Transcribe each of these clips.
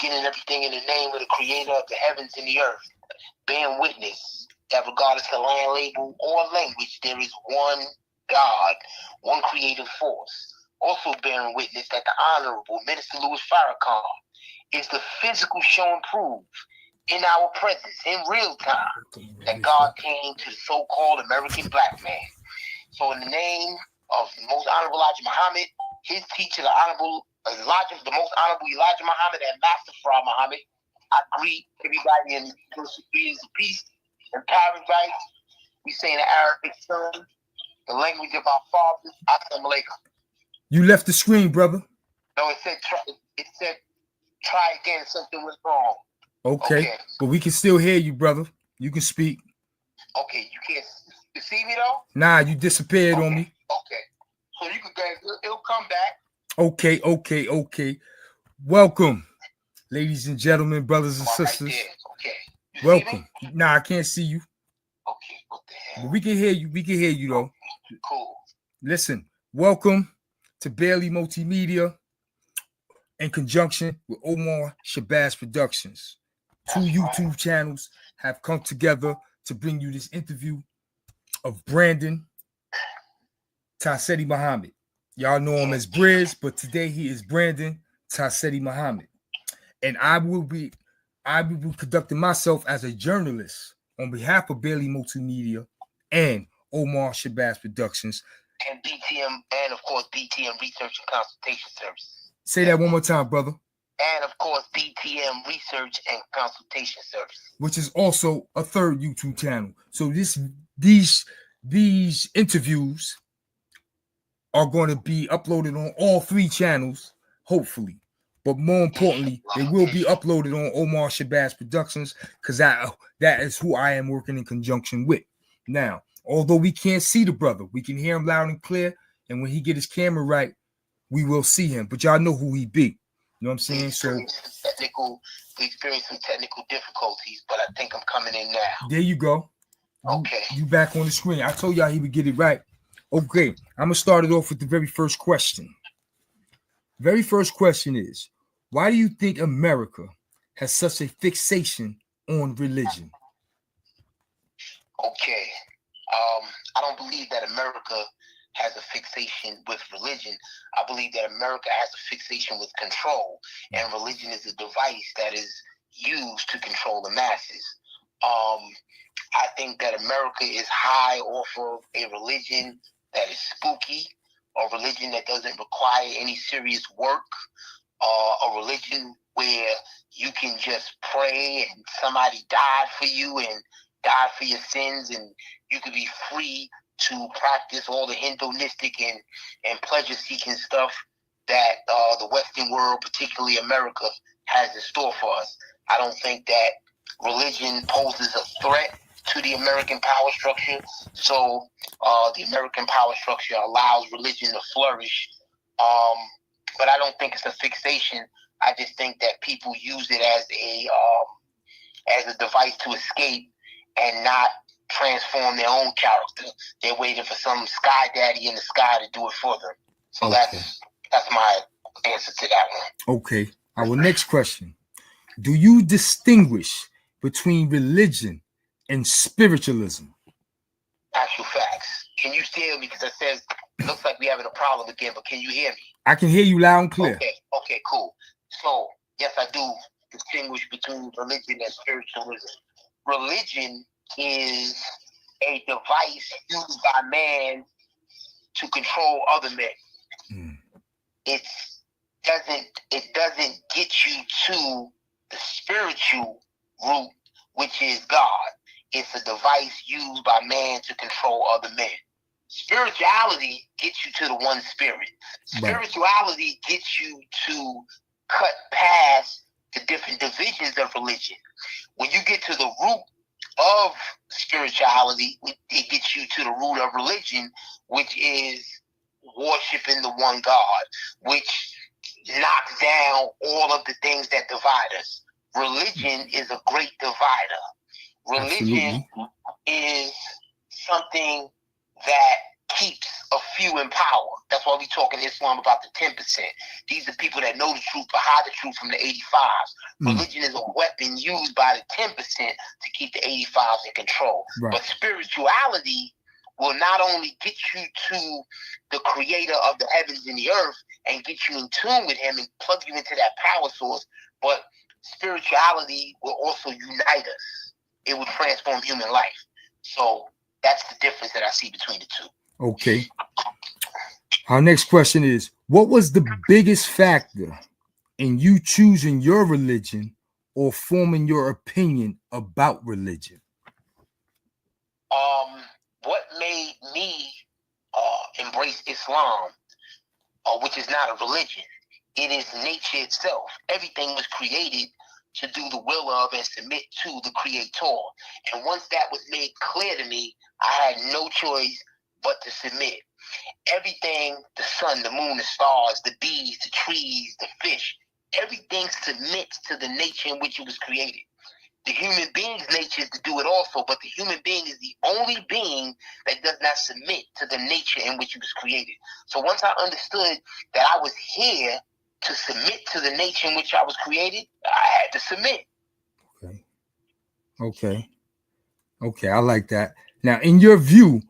beginning everything in the name of the creator of the heavens and the earth, bearing witness that regardless of land, label, or language, there is one God, one creative force. Also bearing witness that the Honorable Minister Louis Farrakhan is the physical show and proof in our presence, in real time, that God came to the so-called American black man. So in the name of the most honorable Elijah Muhammad, his teacher, the most honorable Elijah Muhammad and Master Farah Muhammad, I greet everybody in greetings of peace and paradise. We say in the Arabic tongue, the language of our fathers, Assalamu alaikum. You left the screen, brother. No, it said try again, something was wrong. Okay, but we can still hear you, brother. You can speak. Okay, you can't see me though? Nah, you disappeared on me. Okay, so you can go, it'll come back. Okay. Welcome, ladies and gentlemen, brothers and sisters. Right okay. You welcome. Nah, I can't see you. Okay, what the hell? But we can hear you. We can hear you though. Okay, cool. Listen, welcome to Bailey Multimedia in conjunction with Omar Shabazz Productions. Two YouTube channels have come together to bring you this interview of Brandon Seti Muhammad. Y'all know him as Brizz, but today he is Brandon Seti Muhammad. And I will be conducting myself as a journalist on behalf of Bailey Multimedia and Omar Shabazz Productions. And BTM, and of course BTM Research and Consultation Service. Say that one more time, brother. And of course BTM Research and Consultation Service, which is also a third YouTube channel. So these interviews are going to be uploaded on all three channels, hopefully. But more importantly, they will be uploaded on Omar Shabazz Productions, because that is who I am working in conjunction with. Now, although we can't see the brother, we can hear him loud and clear. And when he get his camera right, we will see him. But y'all know who he be. You know what I'm saying? We experienced some technical difficulties, but I think I'm coming in now. There you go. Okay. You back on the screen. I told y'all he would get it right. Okay, I'm gonna start it off with the very first question. Very first question is, why do you think America has such a fixation on religion? Okay. I don't believe that America has a fixation with religion. I believe that America has a fixation with control, and religion is a device that is used to control the masses. I think that America is high off of a religion that is spooky, a religion that doesn't require any serious work, a religion where you can just pray and somebody died for you and died for your sins, and you could be free to practice all the hedonistic and pleasure-seeking stuff that the Western world, particularly America, has in store for us. I don't think that religion poses a threat to the American power structure. So the American power structure allows religion to flourish. But I don't think it's a fixation. I just think that people use it as a device to escape and not transform their own character. They're waiting for some sky daddy in the sky to do it for them. So okay. That's my answer to that one. Okay. Our next question. Do you distinguish between religion and spiritualism? Actual facts. Can you hear me? Because it says it looks like we're having a problem again, but can you hear me? I can hear you loud and clear. Okay, cool. So, yes, I do distinguish between religion and spiritualism. Religion is a device used by man to control other men. It doesn't get you to the spiritual root, which is God. It's a device used by man to control other men. Spirituality gets you to the one spirit. Spirituality gets you to cut past the different divisions of religion. When you get to the root of spirituality, it gets you to the root of religion, which is worshiping the one God, which knocks down all of the things that divide us. Religion is a great divider. Religion is something that keeps a few in power. That's why we talk in Islam about the 10%. These are people that know the truth but hide the truth from the 85s. Religion is a weapon used by the 10% to keep the 85s in control. Right. But spirituality will not only get you to the creator of the heavens and the earth and get you in tune with him and plug you into that power source, but spirituality will also unite us. It will transform human life. So that's the difference that I see between the two. Okay. Our next question is, what was the biggest factor in you choosing your religion or forming your opinion about religion? What made me embrace Islam, which is not a religion, it is nature itself. Everything was created to do the will of and submit to the creator. And once that was made clear to me, I had no choice but to submit. Everything, the sun, the moon, the stars, the bees, the trees, the fish, everything submits to the nature in which it was created. The human being's nature is to do it also, but the human being is the only being that does not submit to the nature in which it was created. So once I understood that I was here to submit to the nature in which I was created, I had to submit. Okay, I like that. Now, in your view,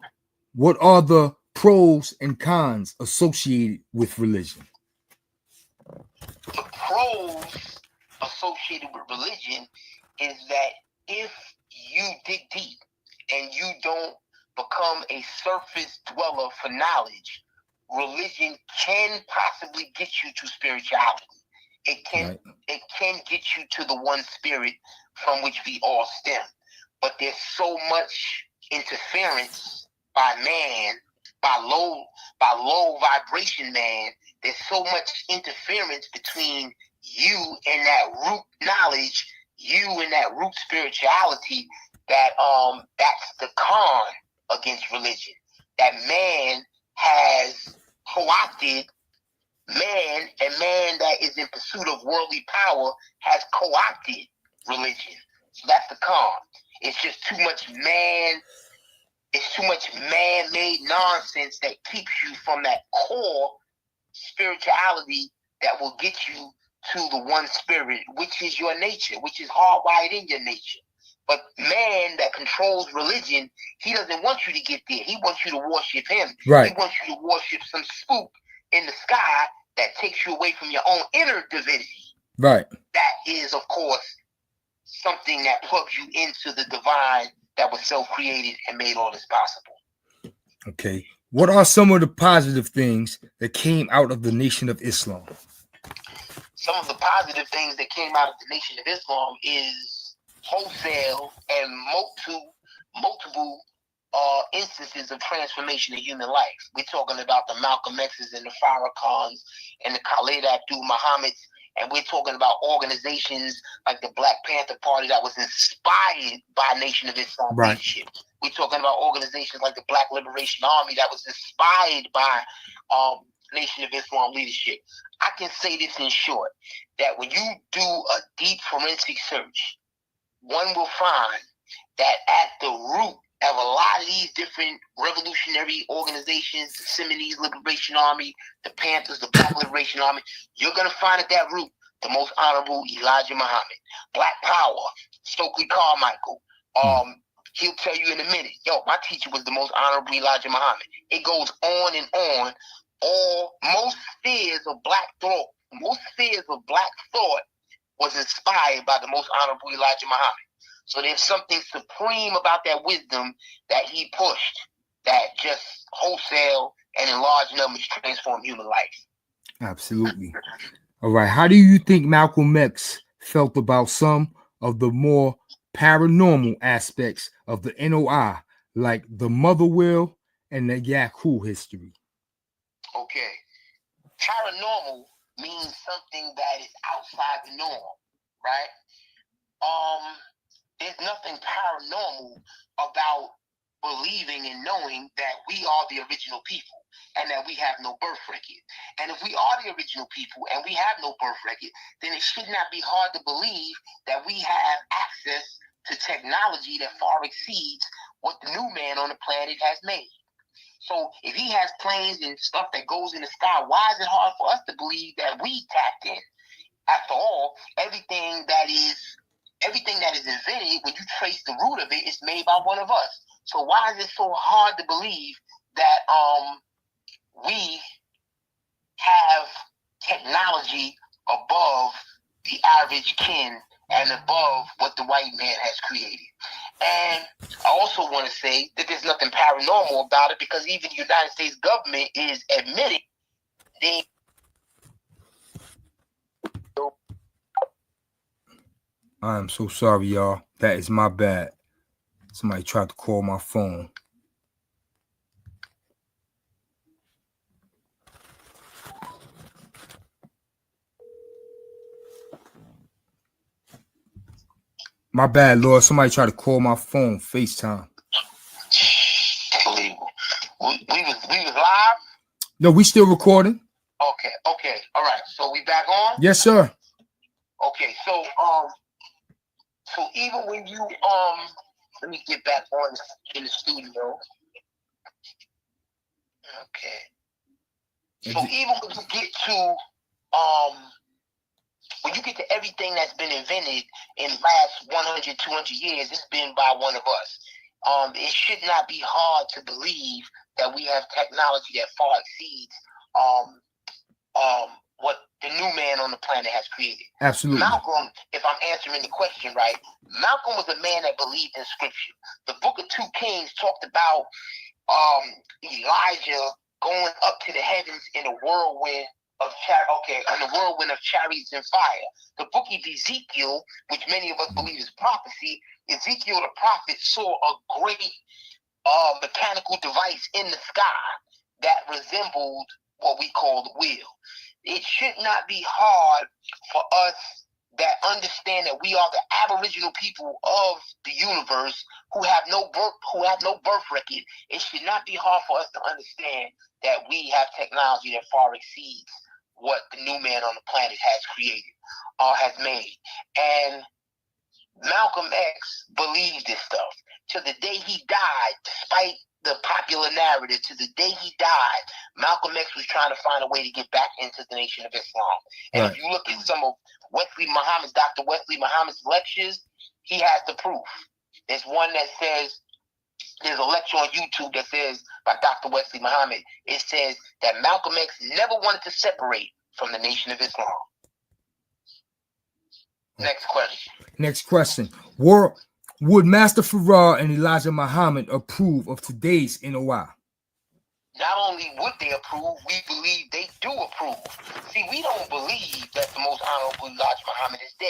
what are the pros and cons associated with religion? The pros associated with religion is that if you dig deep and you don't become a surface dweller for knowledge, religion can possibly get you to spirituality. It can get you to the one spirit from which we all stem. But there's so much interference by man, by low vibration man. There's so much interference between you and that root knowledge, you and that root spirituality, that that's the con against religion. That man has co-opted man, and man that is in pursuit of worldly power has co-opted religion. So that's the con. It's just too much man. It's too much man-made nonsense that keeps you from that core spirituality that will get you to the one spirit, which is your nature, which is hardwired in your nature. But man that controls religion, he doesn't want you to get there. He wants you to worship him. Right. He wants you to worship some spook in the sky that takes you away from your own inner divinity. Right. That is, of course, something that plugs you into the divine that was self-created and made all this possible. Okay. What are some of the positive things that came out of the Nation of Islam? Some of the positive things that came out of the Nation of Islam is wholesale and multiple instances of transformation in human life. We're talking about the Malcolm X's and the Farrakhans and the Khalid Abdul Muhammad's, and we're talking about organizations like the Black Panther Party that was inspired by Nation of Islam leadership. We're talking about organizations like the Black Liberation Army that was inspired by Nation of Islam leadership. I can say this in short, that when you do a deep forensic search, one will find that at the root of a lot of these different revolutionary organizations, the Seminole Liberation Army, the Panthers, the Black Liberation Army, you're going to find at that root the most honorable Elijah Muhammad. Black Power, Stokely Carmichael. He'll tell you in a minute, my teacher was the most honorable Elijah Muhammad. It goes on and on. Most spheres of black thought was inspired by the most honorable Elijah Muhammad. So there's something supreme about that wisdom that he pushed that just wholesale and in large numbers transform human life. Absolutely. All right. How do you think Malcolm X felt about some of the more paranormal aspects of the NOI, like the Mother Will and the Yaku history? Okay. Paranormal means something that is outside the norm, right? There's nothing paranormal about believing and knowing that we are the original people and that we have no birth record. And if we are the original people and we have no birth record, then it should not be hard to believe that we have access to technology that far exceeds what the new man on the planet has made. So if he has planes and stuff that goes in the sky, why is it hard for us to believe that we tapped in? After all, everything that is invented, when you trace the root of it, it's made by one of us. So why is it so hard to believe that we have technology above the average kin and above what the white man has created? And I also want to say that there's nothing paranormal about it, because even the United States government is admitting they. I am so sorry, y'all. That is my bad. Somebody tried to call my phone. My bad, Lord. Somebody tried to call my phone. FaceTime. Unbelievable. We was live? No, we still recording. Okay. All right. So we back on? Yes, sir. Okay, so even when you let me get back on in the studio. Okay. So even when you get to everything that's been invented in the last 100, 200 years, it's been by one of us. It should not be hard to believe that we have technology that far exceeds what the new man on the planet has created. Absolutely. Malcolm, if I'm answering the question right, Malcolm was a man that believed in scripture. The book of 2 Kings talked about Elijah going up to the heavens in a whirlwind of chariots and fire. The book of Ezekiel, which many of us believe is prophecy, Ezekiel the prophet saw a great mechanical device in the sky that resembled what we call the wheel. It should not be hard for us that understand that we are the aboriginal people of the universe who have no birth record. It should not be hard for us to understand that we have technology that far exceeds what the new man on the planet has created or has made. And Malcolm X believed this stuff to the day he died, despite the popular narrative. To the day he died, Malcolm X was trying to find a way to get back into the Nation of Islam. And if you look at some of Dr. Wesley Muhammad's lectures, he has the proof. There's one that says, there's a lecture on YouTube that says, by Dr. Wesley Muhammad, it says that Malcolm X never wanted to separate from the Nation of Islam. Next question. Would Master Farrakhan and Elijah Muhammad approve of today's NOI? Not only would they approve, we believe they do approve. See, we don't believe that the most honorable Elijah Muhammad is dead.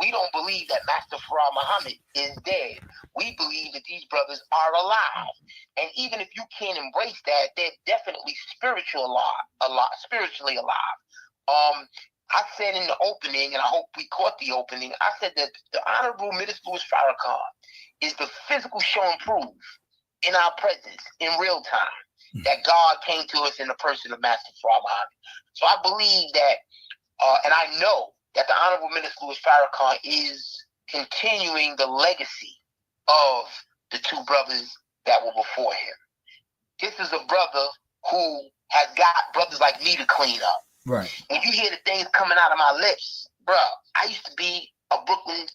We don't believe that Master Farrakhan Muhammad is dead. We believe that these brothers are alive. And even if you can't embrace that, they're definitely spiritually alive. I said in the opening, and I hope we caught the opening, I said that the Honorable Minister Louis Farrakhan is the physical show and proof in our presence in real time that God came to us in the person of Master Farrakhan Muhammad. So I believe that, and I know that the Honorable Minister Louis Farrakhan is continuing the legacy of the 2 brothers that were before him. This is a brother who has got brothers like me to clean up. Right. When you hear the things coming out of my lips, bro, I used to be a Brooklyn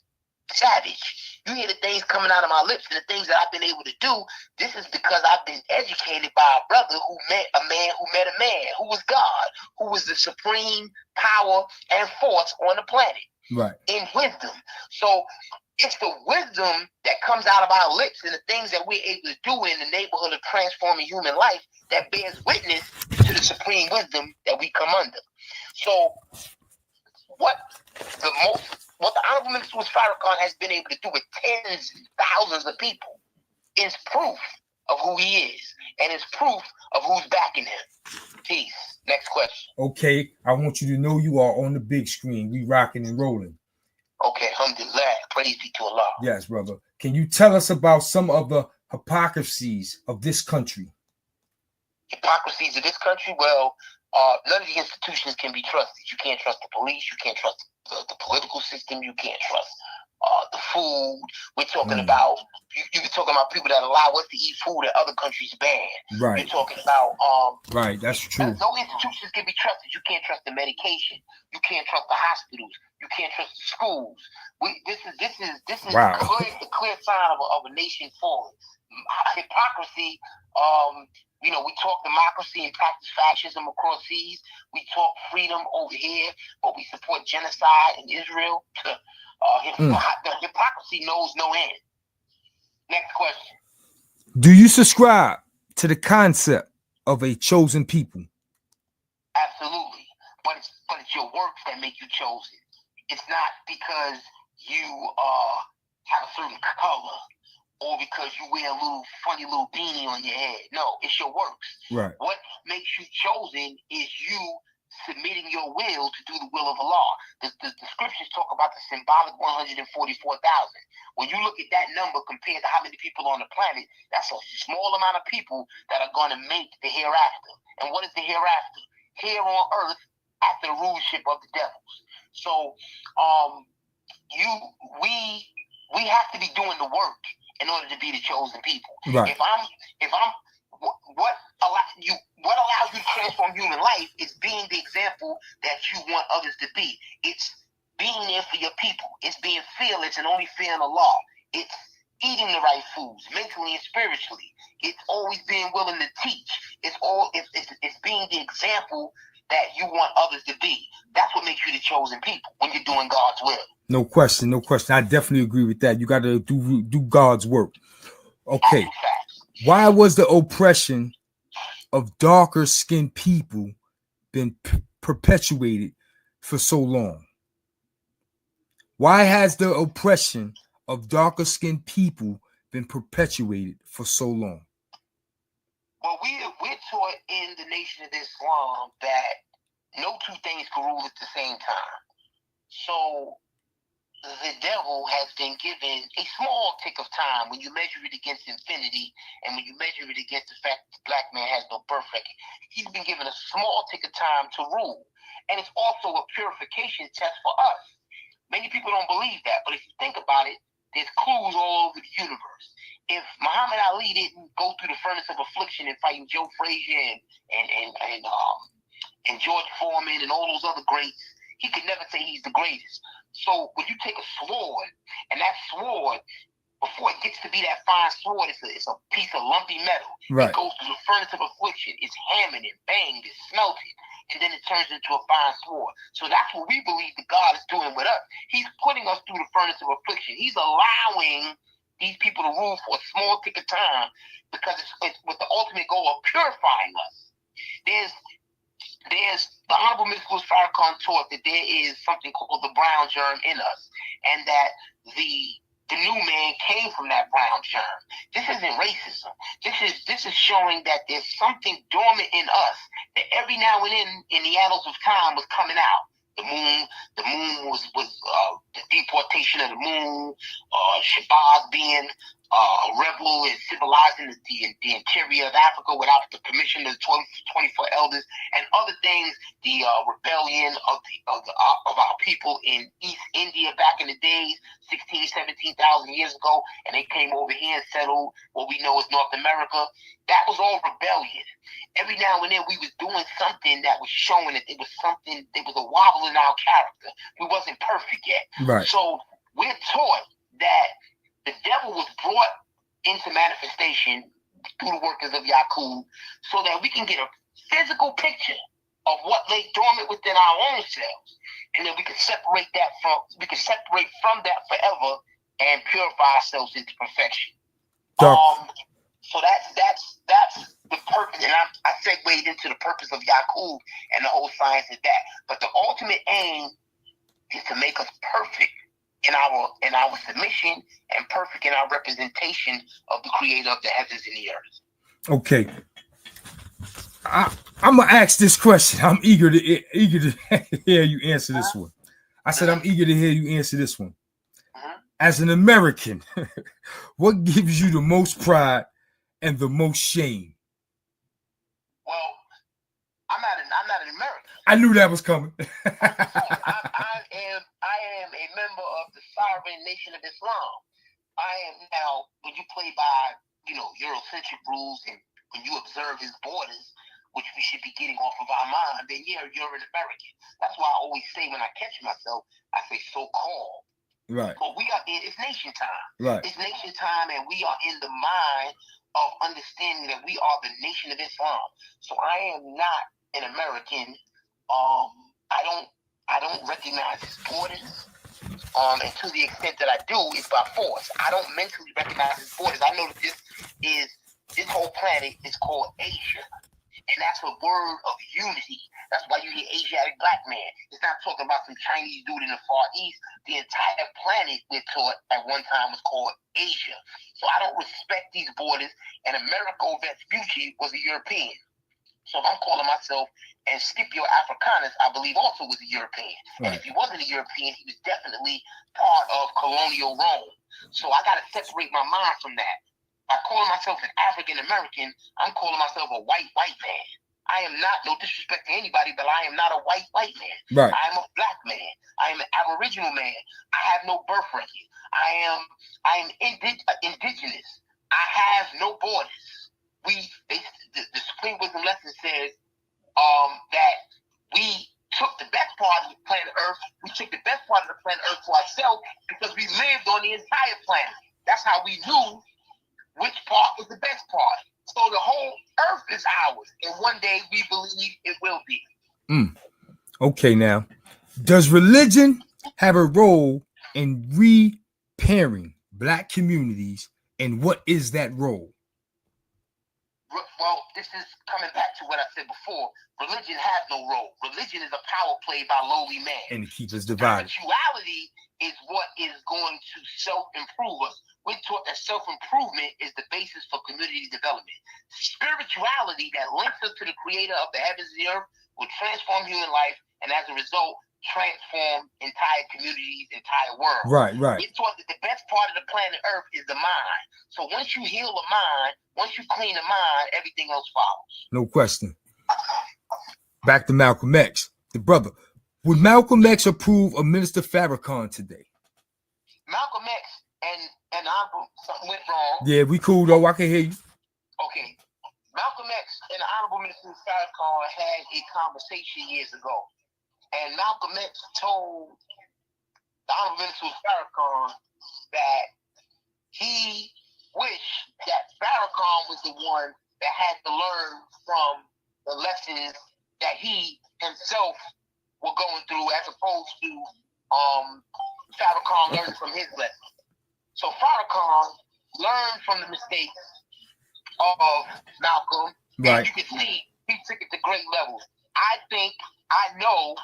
savage. You hear the things coming out of my lips and the things that I've been able to do. This is because I've been educated by a brother who met a man who was God, who was the supreme power and force on the planet. Right. In wisdom. So it's the wisdom that comes out of our lips and the things that we're able to do in the neighborhood of transforming human life that bears witness to the supreme wisdom that we come under. So what the Honorable Minister Louis Farrakhan has been able to do with tens and thousands of people is proof of who he is, and it's proof of who's backing him. Peace. Next question. Okay, I want you to know you are on the big screen. We rocking and rolling. Okay, alhamdulillah. Praise be to Allah. Yes, brother. Can you tell us about some of the hypocrisies of this country? Hypocrisies of this country? Well, none of the institutions can be trusted. You can't trust the police. You can't trust the political system. You can't trust the food. We're talking about you're talking about people that allow us to eat food that other countries ban. Right. You're talking about right. That's true. no institutions can be trusted. You can't trust the medication. You can't trust the hospitals. You can't trust the schools. This is Wow. the clear sign of a nation falling. Hypocrisy. We talk democracy and practice fascism across seas. We talk freedom over here, but we support genocide in Israel. The hypocrisy knows no end. Next question. Do you subscribe to the concept of a chosen people? Absolutely. But it's your works that make you chosen. It's not because you have a certain color or because you wear a funny little beanie on your head. No, it's your works. Right. What makes you chosen is you submitting your will to do the will of Allah. The scriptures talk about the symbolic 144,000. When you look at that number compared to how many people on the planet, that's a small amount of people that are going to make the hereafter. And what is the hereafter? Here on earth, after the rulership of the devils. So, we have to be doing the work in order to be the chosen people. Right. What allows you to transform human life is being the example that you want others to be. It's being there for your people. It's being fearless and only fearing Allah. It's eating the right foods, mentally and spiritually. It's always being willing to teach. It's being the example that you want others to be. That's what makes you the chosen people when you're doing God's will. No question. I definitely agree with that. You got to do God's work. Okay. Why was the oppression of darker skinned people been perpetuated for so long? Why has the oppression of darker skinned people been perpetuated for so long? Well, we're taught in the Nation of Islam that no two things can rule at the same time. So the devil has been given a small tick of time when you measure it against infinity and when you measure it against the fact that the black man has no birth record. He's been given a small tick of time to rule. And it's also a purification test for us. Many people don't believe that, but if you think about it, there's clues all over the universe. If Muhammad Ali didn't go through the furnace of affliction and fighting Joe Frazier and George Foreman and all those other greats, he could never say he's the greatest. So when you take a sword, and that sword, before it gets to be that fine sword, it's a piece of lumpy metal. Right. It goes through the furnace of affliction. It's hammered and banged, it's smelted, and then it turns into a fine sword. So that's what we believe that God is doing with us. He's putting us through the furnace of affliction. He's allowing these people to rule for a small tick of time because it's with the ultimate goal of purifying us. There's the Honorable Mystical Farrakhan taught that there is something called the brown germ in us, and that the new man came from that brown germ. This isn't racism. This is showing that there's something dormant in us that every now and then in the annals of time was coming out. The moon was the deportation of the moon, Shabazz being a rebel and civilizing the interior of Africa without the permission of the 24 elders, and other things, the rebellion of our people in East India back in the days, 17,000 years ago, and they came over here and settled what we know as North America. That was all rebellion. Every now and then we was doing something that was showing that there was a wobble in our character. We wasn't perfect yet. Right. So we're taught that the devil was brought into manifestation through the workers of Yaqub so that we can get a physical picture of what lay dormant within our own selves. And then we can separate from that forever and purify ourselves into perfection. So that's the purpose, and I segued into the purpose of Yaqub and the whole science of that. But the ultimate aim is to make us perfect in our submission and perfect in our representation of the Creator of the heavens and the earth. Okay, I'm gonna ask this question. I'm eager to hear you answer this one. I said I'm eager to hear you answer this one. As an American, what gives you the most pride and the most shame? Well, I'm not an American. I knew that was coming. I'm am a member of the sovereign nation of Islam. I am now, when you play by, Eurocentric rules and when you observe his borders, which we should be getting off of our mind, then yeah, you're an American. That's why I always say when I catch myself, I say so-called. Right. But it's nation time. Right. It's nation time, and we are in the mind of understanding that we are the nation of Islam. So I am not an American. I don't recognize his borders. And to the extent that I do, it's by force. I don't mentally recognize his borders. I know that this whole planet is called Asia. And that's a word of unity. That's why you hear Asiatic black man. It's not talking about some Chinese dude in the Far East. The entire planet, we're taught, at one time was called Asia. So I don't respect these borders. And Amerigo Vespucci was a European. So if I'm calling myself, and Scipio Africanus, I believe also was a European. Right. And if he wasn't a European, he was definitely part of colonial Rome. So I got to separate my mind from that. By calling myself an African American, I'm calling myself a white man. I am not, no disrespect to anybody, but I am not a white man. Right. I am a black man. I am an Aboriginal man. I have no birth record. I am indigenous. I have no borders. The Supreme Wisdom Lesson says that we took the best part of the planet Earth. We took the best part of the planet Earth to ourselves because we lived on the entire planet. That's how we knew which part was the best part. So the whole Earth is ours, and one day we believe it will be. Okay, now, does religion have a role in repairing black communities, and what is that role? Well, this is coming back to what I said before. Religion has no role. Religion is a power play by lowly man. And to keep us divided. Spirituality is what is going to self-improve us. We're taught that self-improvement is the basis for community development. Spirituality that links us to the creator of the heavens and the earth will transform human life, and as a result, transform entire communities, entire world. Right. We're taught that the best part of the planet Earth is the mind. So once you heal the mind, once you clean the mind, everything else follows. No question. Back to Malcolm X, the brother. Would Malcolm X approve of Minister Farrakhan today? Malcolm X and Honorable, something went wrong. Yeah, we cool though. I can hear you. Okay. Malcolm X and the Honorable Minister Farrakhan had a conversation years ago. And Malcolm X told the Honorable Minister Farrakhan that he wished that Farrakhan was the one that had to learn from the lessons that he himself were going through, as opposed to Farrakhan learning from his lessons. So Farrakhan learned from the mistakes of Malcolm, right. And you can see he took it to great levels. I know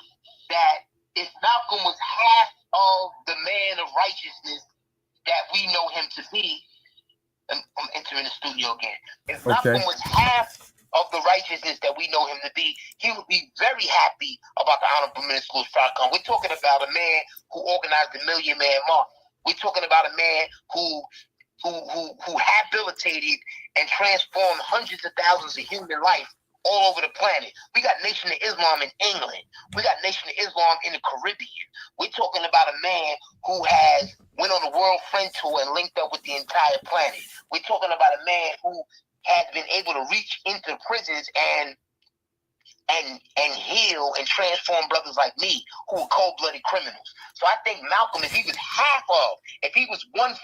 that if Malcolm was half of the man of righteousness that we know him to be, and I'm entering the studio again. If Malcolm was half of the righteousness that we know him to be, he would be very happy about the Honorable Minister Farrakhan. We're talking about a man who organized the Million Man March. We're talking about a man who habilitated and transformed hundreds of thousands of human life all over the planet. We got Nation of Islam in England. We got Nation of Islam in the Caribbean. We're talking about a man who has went on the World Friend Tour and linked up with the entire planet. We're talking about a man who has been able to reach into prisons and heal and transform brothers like me who are cold-blooded criminals. So I think Malcolm, if he was 1/4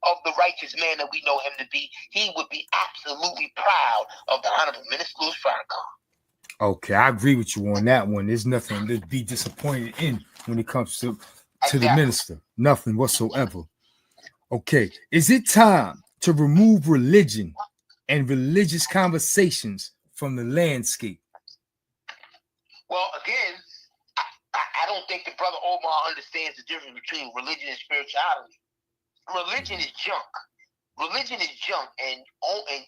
of the righteous man that we know him to be, he would be absolutely proud of the Honorable Minister Farrakhan. Okay, I agree with you on that one. There's nothing to be disappointed in when it comes to the minister. Nothing whatsoever. Okay, is it time to remove religion and religious conversations from the landscape? Well, again, I don't think that Brother Omar understands the difference between religion and spirituality. Religion is junk. Religion is junk, and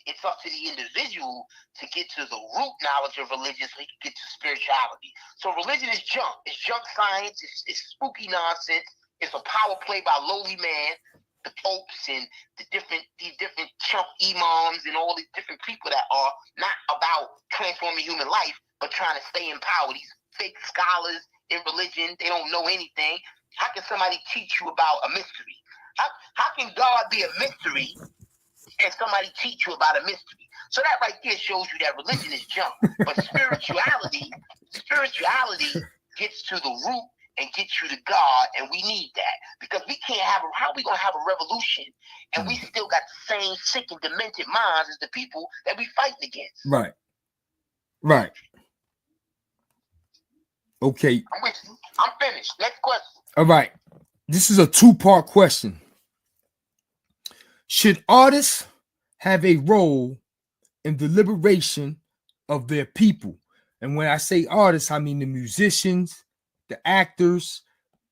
it's up to the individual to get to the root knowledge of religion so he can get to spirituality. So religion is junk. It's junk science. It's spooky nonsense. It's a power play by lowly man, the popes and these different chunk imams and all these different people that are not about transforming human life, but trying to stay in power. These fake scholars in religion. They don't know anything. How can somebody teach you about a mystery? How can God be a mystery and somebody teach you about a mystery? So that right there shows you that religion is junk. But spirituality gets to the root and gets you to God, and we need that. Because we can't how are we gonna have a revolution and we still got the same sick and demented minds as the people that we fighting against? Right. Right. Okay. I'm with you. I'm finished. Next question. All right. This is a two-part question. Should artists have a role in the liberation of their people? And when I say artists, I mean the musicians, the actors,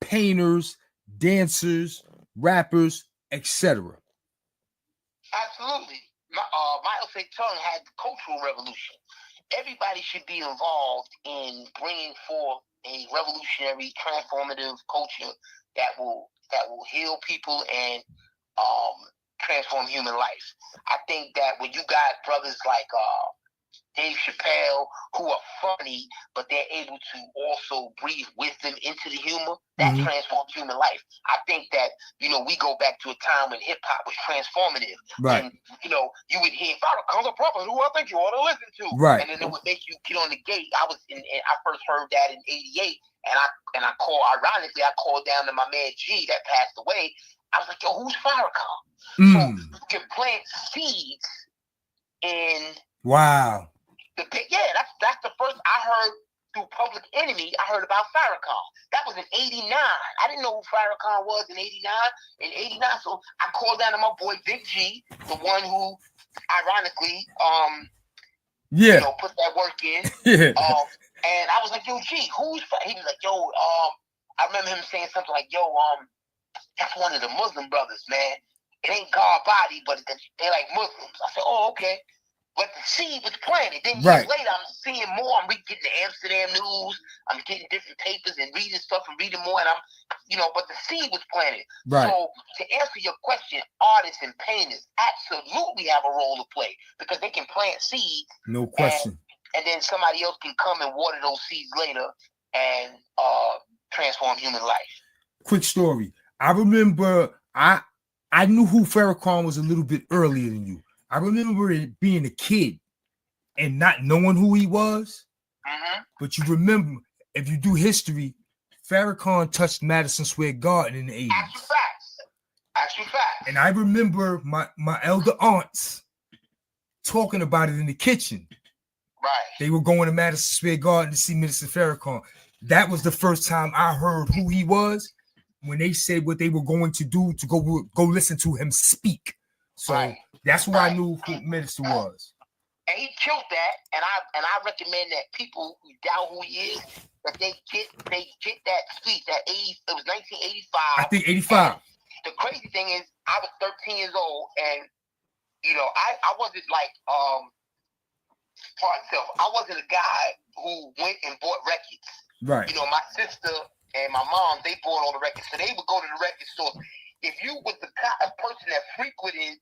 painters, dancers, rappers, etc. Absolutely. Michael St. Tongue had the cultural revolution. Everybody should be involved in bringing forth a revolutionary, transformative culture that will heal people and transform human life. I think that when you got brothers like Dave Chappelle, who are funny, but they're able to also breathe wisdom into the humor, that transforms human life. I think that, we go back to a time when hip-hop was transformative. Right. When, you would hear, Farrakhan's a prophet who I think you ought to listen to. Right. And then it would make you get on the gate. I first heard that in 88, and I called down to my man G that passed away. I was like, yo, who's Farrakhan? So you can plant seeds in... Wow. That's the first I heard through Public Enemy. I heard about Farrakhan. That was in '89. I didn't know who Farrakhan was in '89. In '89, so I called down to my boy Big G, the one who, ironically, put that work in. And I was like, yo, G, who's? He was like, yo, I remember him saying something like, yo, that's one of the Muslim brothers, man. It ain't God body, but they like Muslims. I said, oh, okay. But the seed was planted. Then years later, I'm seeing more. I'm getting the Amsterdam news. I'm getting different papers and reading stuff and reading more. And but the seed was planted. Right. So to answer your question, artists and painters absolutely have a role to play because they can plant seeds. No question. And then somebody else can come and water those seeds later and transform human life. Quick story. I remember I knew who Farrakhan was a little bit earlier than you. I remember it being a kid and not knowing who he was. But you remember, if you do history, Farrakhan touched Madison Square Garden in the 80s. Actual facts. And I remember my elder aunts talking about it in the kitchen. Right. They were going to Madison Square Garden to see Minister Farrakhan. That was the first time I heard who he was when they said what they were going to do to go listen to him speak. So that's why I knew who Minister was. And he killed that, and I recommend that people who doubt who he is, that they get that speech. It was 1985. I think 85. And the crazy thing is, I was 13 years old, and I wasn't like I wasn't a guy who went and bought records. Right. My sister and my mom, they bought all the records, so they would go to the record store. If you was a person that frequented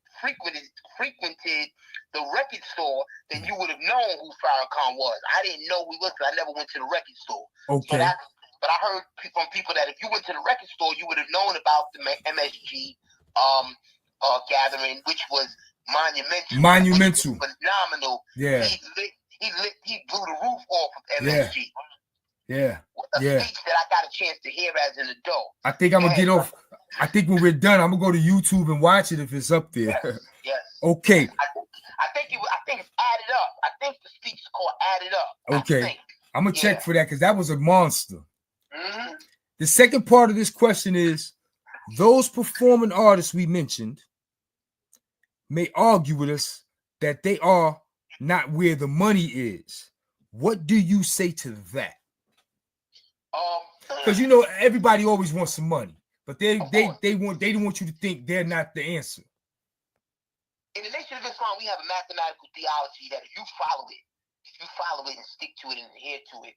the record store, then you would have known who Farrakhan was. I didn't know who he was because I never went to the record store. Okay. But I heard from people that if you went to the record store, you would have known about the MSG gathering, which was monumental. Phenomenal. Yeah. He blew the roof off of MSG. Yeah. A speech that I got a chance to hear as an adult. I think I'm gonna get off. I think when we're done, I'm gonna go to YouTube and watch it if it's up there. Yes. Okay. I think it's added up. I think the speech is called Added Up. Okay. I'm gonna check for that because that was a monster. The second part of this question is: those performing artists we mentioned may argue with us that they are not where the money is. What do you say to that? Because everybody always wants some money, but they don't want you to think they're not the answer. In the Nation of Islam, we have a mathematical theology that if you follow it and stick to it and adhere to it,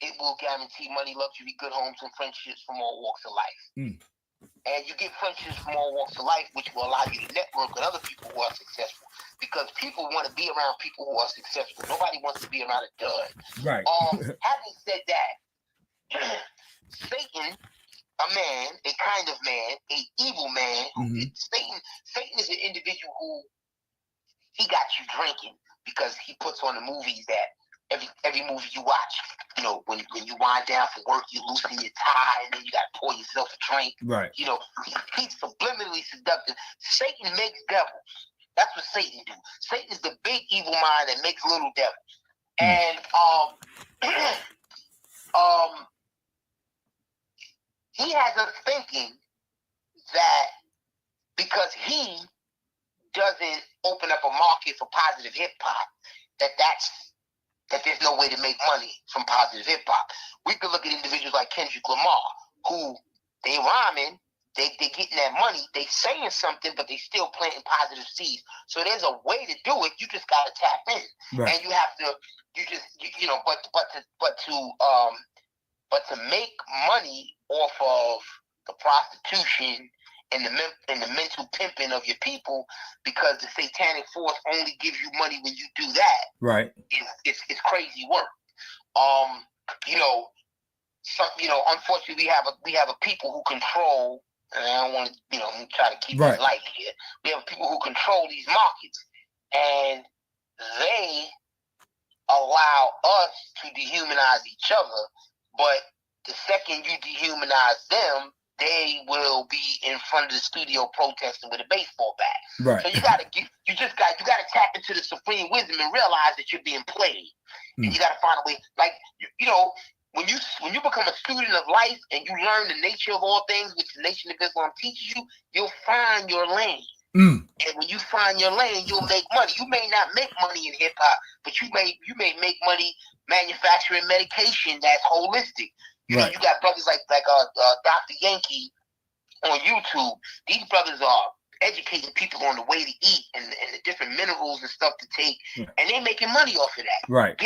it will guarantee money, luxury, good homes, and friendships from all walks of life. And you get friendships from all walks of life, which will allow you to network with other people who are successful. Because people want to be around people who are successful. Nobody wants to be around a dud. Right. Having said that, Satan, a man, a kind of man, a evil man. Satan is an individual who he got you drinking because he puts on the movies that every movie you watch, you know, when you wind down from work, you loosen your tie and then you got to pour yourself a drink. Right. You know, he's subliminally seductive. Satan makes devils. That's what Satan do. Satan is the big evil mind that makes little devils. And he has us thinking that because he doesn't open up a market for positive hip hop, that there's no way to make money from positive hip hop. We could look at individuals like Kendrick Lamar, who they rhyming, they getting that money, they saying something, but they still planting positive seeds. So there's a way to do it. You just gotta tap in, right. and you have to. You know, but to make money off of the prostitution and the mental pimping of your people, because the satanic force only gives you money when you do that. Right. It's crazy work. Unfortunately, we have a people who control. And I don't want to, try to keep it light here. We have people who control these markets, and they allow us to dehumanize each other. But the second you dehumanize them, they will be in front of the studio protesting with a baseball bat. Right. So you gotta tap into the supreme wisdom and realize that you're being played. And you gotta find a way, like, when you become a student of life and you learn the nature of all things, which the Nation of Islam teaches you, you'll find your lane. And when you find your lane, you'll make money. You may not make money in hip hop, but you may make money manufacturing medication that's holistic. You know, you got brothers like Dr. Yankee on YouTube. These brothers are educating people on the way to eat and the different minerals and stuff to take, and they're making money off of that. Right.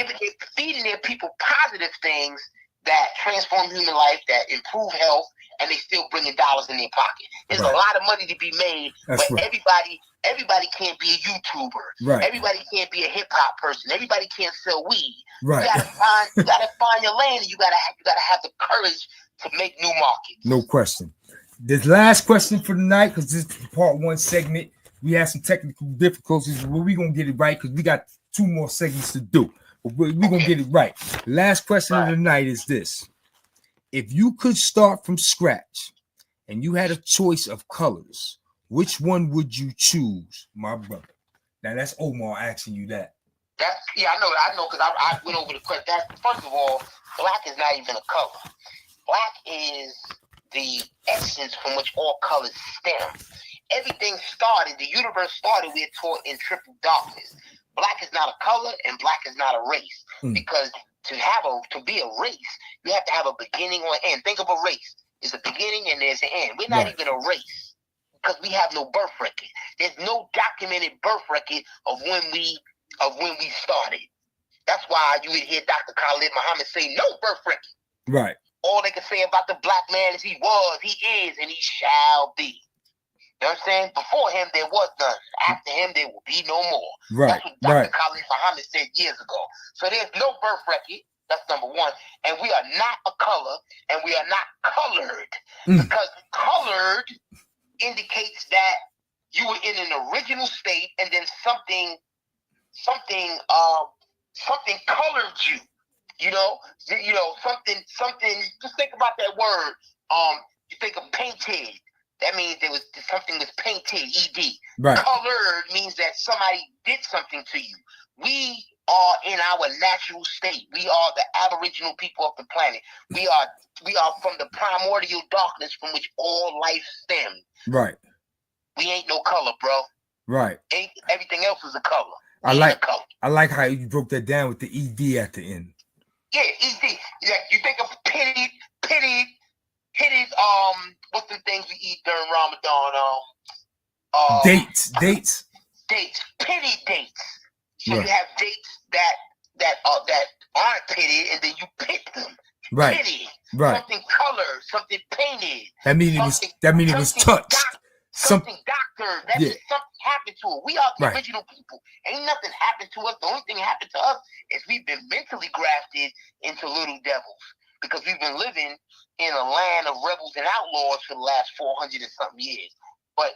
Feeding their people positive things that transform human life, that improve health, and they still bringing dollars in their pocket. There's a lot of money to be made, but everybody can't be a YouTuber. Right. Everybody can't be a hip hop person. Everybody can't sell weed. Right. You gotta find your lane, and you gotta have the courage to make new markets. No question. This last question for the night, because this is part one segment. We had some technical difficulties, but we're gonna get it right because we got 2 more segments to do. But we're gonna get it right. The last question of the night is this: if you could start from scratch and you had a choice of colors, which one would you choose, my brother? Now that's Omar asking you that. I know, because I went over the question. First of all, black is not even a color. Black is the essence from which all colors stem. Everything started, the universe started, we're taught in triple darkness. Black is not a color and black is not a race. Because to be a race, you have to have a beginning or an end. Think of a race. There's a beginning and there's an end. We're not even a race because we have no birth record. There's no documented birth record of when we started. That's why you would hear Dr. Khalid Muhammad say no birth record. Right. All they can say about the black man is he was, he is, and he shall be. You know what I'm saying? Before him, there was none. After him, there will be no more. Right. That's what Dr. Khalid Muhammad said years ago. So there's no birth record. That's number one. And we are not a color, and we are not colored. Because colored indicates that you were in an original state, and then something colored you. Something. Just think about that word. You think of painted. That means something was painted. ED. Right. Colored means that somebody did something to you. We are in our natural state. We are the aboriginal people of the planet. We are from the primordial darkness from which all life stems. Right. We ain't no color, bro. Right. Everything else is a color. I like how you broke that down with the ED at the end. Yeah, ED. You think of pitted, what's the things we eat during Ramadan? Dates. Pitted dates. So you have dates that aren't pitted, and then you pit them. Right. Pitted. Right. Something colored, something painted. That means it was touched. Something doctored. That means something happened to it. We are the Right. original people. Ain't nothing happened to us. The only thing that happened to us is we've been mentally grafted into little devils. because we've been living in a land of rebels and outlaws for the last 400 and something years. But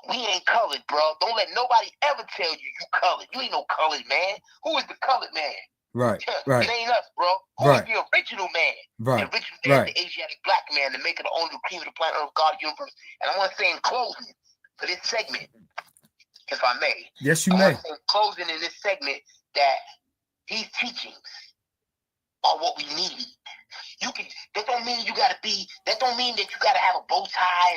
we ain't colored, bro. Don't let nobody ever tell you colored. You ain't no colored man. Who is the colored man? Right, right. It ain't us, bro. Who is the original man? Right, the original man is the Asiatic black man, the maker, the owner, the cream of the planet, Earth, God, universe. And I want to say in closing for this segment, if I may. Yes, you I may. want to say in closing in this segment that these teachings are what we need. That don't mean you gotta be. That don't mean that you gotta have a bow tie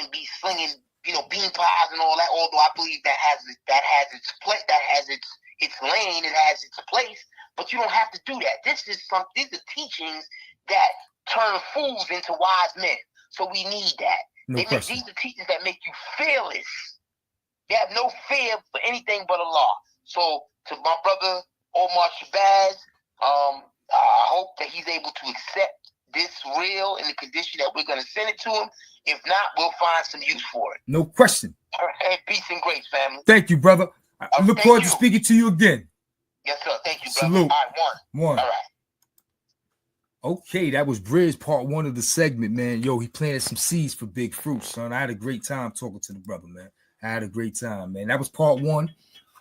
and be slinging, bean pies and all that. Although I believe that has its place, that has its lane, it has its place. But you don't have to do that. These are teachings that turn fools into wise men. So we need that. No question. These are teachings that make you fearless. They have no fear for anything but Allah. So to my brother Omar Shabazz, I hope that he's able to accept this reel in the condition that we're going to send it to him. If not, we'll find some use for it. No question. All right. Peace and grace, family. Thank you, brother. I look forward to speaking to you again. Yes, sir. Thank you, brother. Salute. All right, one. All right. Okay, that was Brizz, part 1 of the segment, man. Yo, he planted some seeds for big fruit, son. I had a great time talking to the brother, man. I had a great time, man. That was part 1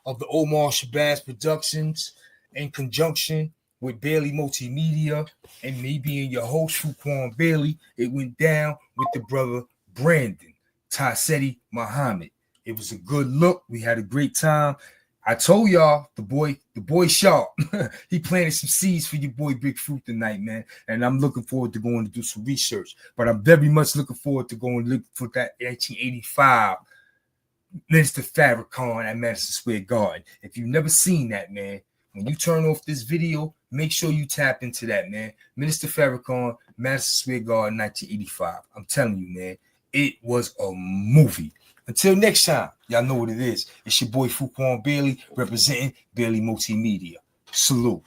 of the Omar Shabazz Productions in conjunction with Bailey Multimedia and me being your host, Fuquan Bailey. It went down with the brother Brandon Seti Muhammad. It was a good look. We had a great time. I told y'all the boy sharp. He planted some seeds for your boy Big Fruit tonight, man. And I'm looking forward to going to do some research. But I'm very much looking forward to going to look for that 1985 Minister Farrakhan at Madison Square Garden. If you've never seen that, man, when you turn off this video, make sure you tap into that, man. Minister Farrakhan, Madison Square Garden, 1985. I'm telling you, man, it was a movie. Until next time, y'all know what it is. It's your boy Fuquan Bailey representing Bailey Multimedia. Salute.